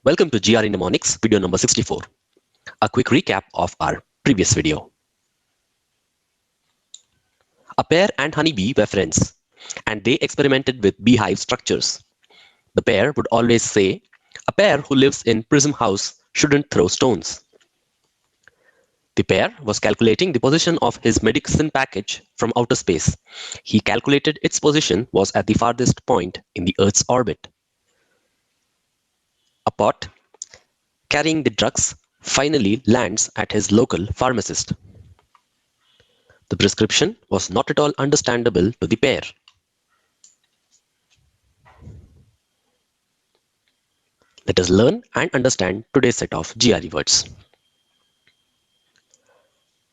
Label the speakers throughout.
Speaker 1: Welcome to GRE Mnemonics video number 64. A quick recap of our previous video. A pair and honeybee were friends, and they experimented with beehive structures. The pair would always say, "A pair who lives in Prism House shouldn't throw stones." The pair was calculating the position of his medicine package from outer space. He calculated its position was at the farthest point in the Earth's orbit. A pot carrying the drugs finally lands at his local pharmacist. The prescription was not at all understandable to the pair. Let us learn and understand today's set of GRE words.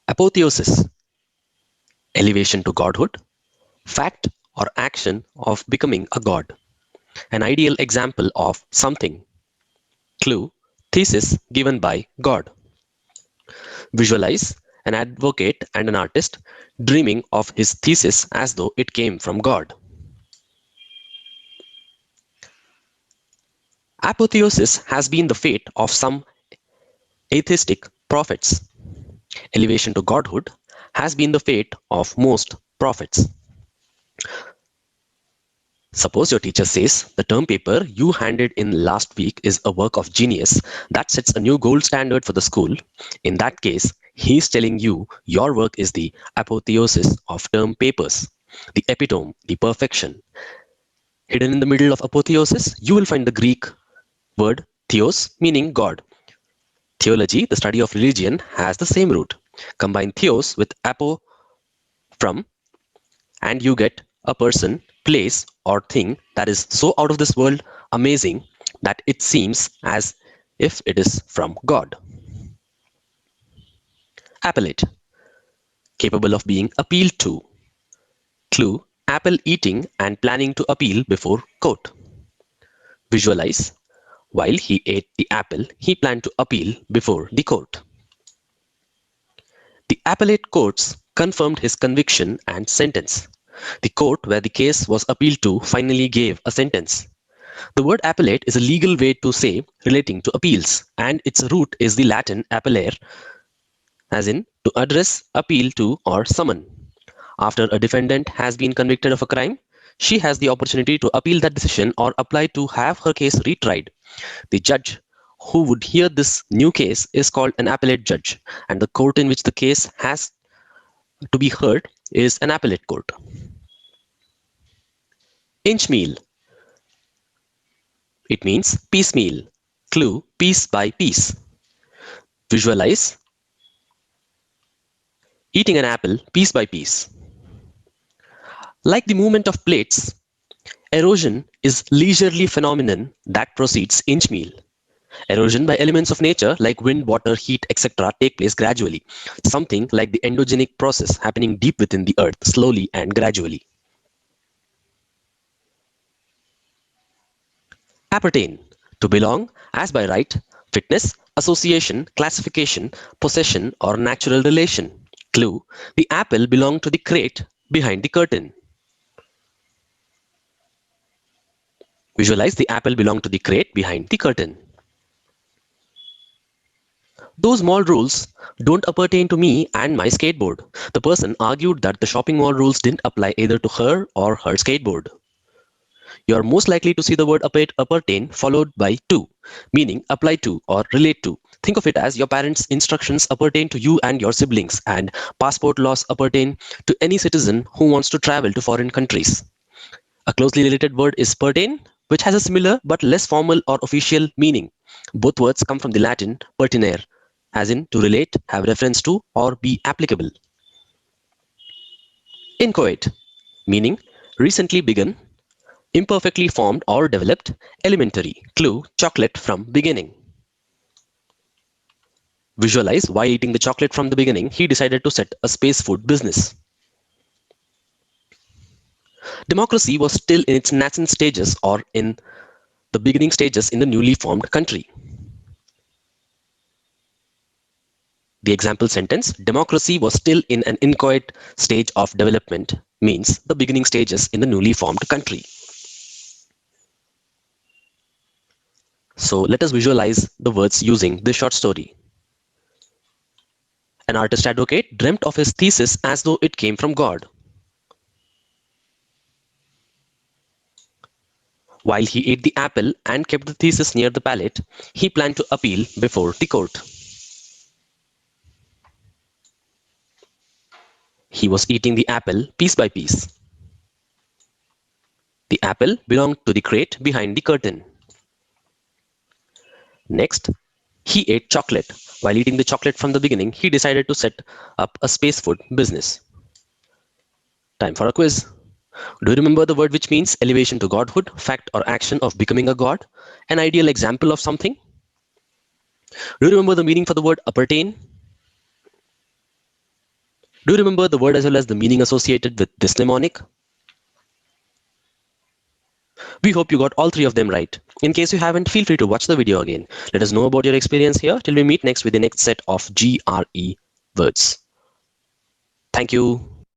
Speaker 1: Apotheosis, elevation to godhood, fact or action of becoming a god, an ideal example of something. Clue, thesis given by God. Visualize, an advocate and an artist dreaming of his thesis as though it came from God. Apotheosis has been the fate of some atheistic prophets. Elevation to godhood has been the fate of most prophets. Suppose your teacher says the term paper you handed in last week is a work of genius that sets a new gold standard for the school. In that case, he's telling you your work is the apotheosis of term papers, the epitome, the perfection. Hidden in the middle of apotheosis, you will find the Greek word theos, meaning God. Theology, the study of religion, has the same root. Combine theos with apo, from, and you get a person, place, or thing that is so out of this world amazing that it seems as if it is from God. Appellate, capable of being appealed to. Clue, apple eating and planning to appeal before court. Visualize, while he ate the apple, he planned to appeal before the court. The appellate courts confirmed his conviction and sentence. The court where the case was appealed to finally gave a sentence. The word appellate is a legal way to say relating to appeals, and its root is the Latin appellare, as in to address, appeal to, or summon. After a defendant has been convicted of a crime, she has the opportunity to appeal that decision or apply to have her case retried. The judge who would hear this new case is called an appellate judge, and the court in which the case has to be heard is an appellate court. Inchmeal. It means piecemeal. Clue, piece by piece. Visualize eating an apple piece by piece. Like the movement of plates, erosion is leisurely phenomenon that proceeds inchmeal. Erosion by elements of nature like wind, water, heat, etc. take place gradually, something like the endogenic process happening deep within the earth, slowly and gradually. Appertain, to belong, as by right, fitness, association, classification, possession, or natural relation. Clue, the apple belonged to the crate behind the curtain. Visualize the apple belonged to the crate behind the curtain. Those mall rules don't appertain to me and my skateboard. The person argued that the shopping mall rules didn't apply either to her or her skateboard. You are most likely to see the word appertain followed by to, meaning apply to or relate to. Think of it as your parents' instructions appertain to you and your siblings, and passport laws appertain to any citizen who wants to travel to foreign countries. A closely related word is pertain, which has a similar but less formal or official meaning. Both words come from the Latin pertinere, as in to relate, have reference to, or be applicable. In-koh-it, meaning recently begun, imperfectly formed or developed, elementary. Clue, chocolate from beginning. Visualize, while eating the chocolate from the beginning, he decided to set a space food business. Democracy was still in its nascent stages or in the beginning stages in the newly formed country. The example sentence, democracy was still in an inchoate stage of development, means the beginning stages in the newly formed country. So let us visualize the words using this short story. An artist advocate dreamt of his thesis as though it came from God. While he ate the apple and kept the thesis near the palate, he planned to appeal before the court. He was eating the apple piece by piece. The apple belonged to the crate behind the curtain. Next, he ate chocolate. While eating the chocolate from the beginning, he decided to set up a space food business. Time for a quiz. Do you remember the word which means elevation to godhood, fact or action of becoming a god? An ideal example of something? Do you remember the meaning for the word appertain? Do you remember the word as well as the meaning associated with this mnemonic? We hope you got all three of them right. In case you haven't, feel free to watch the video again. Let us know about your experience here till we meet next with the next set of GRE words. Thank you.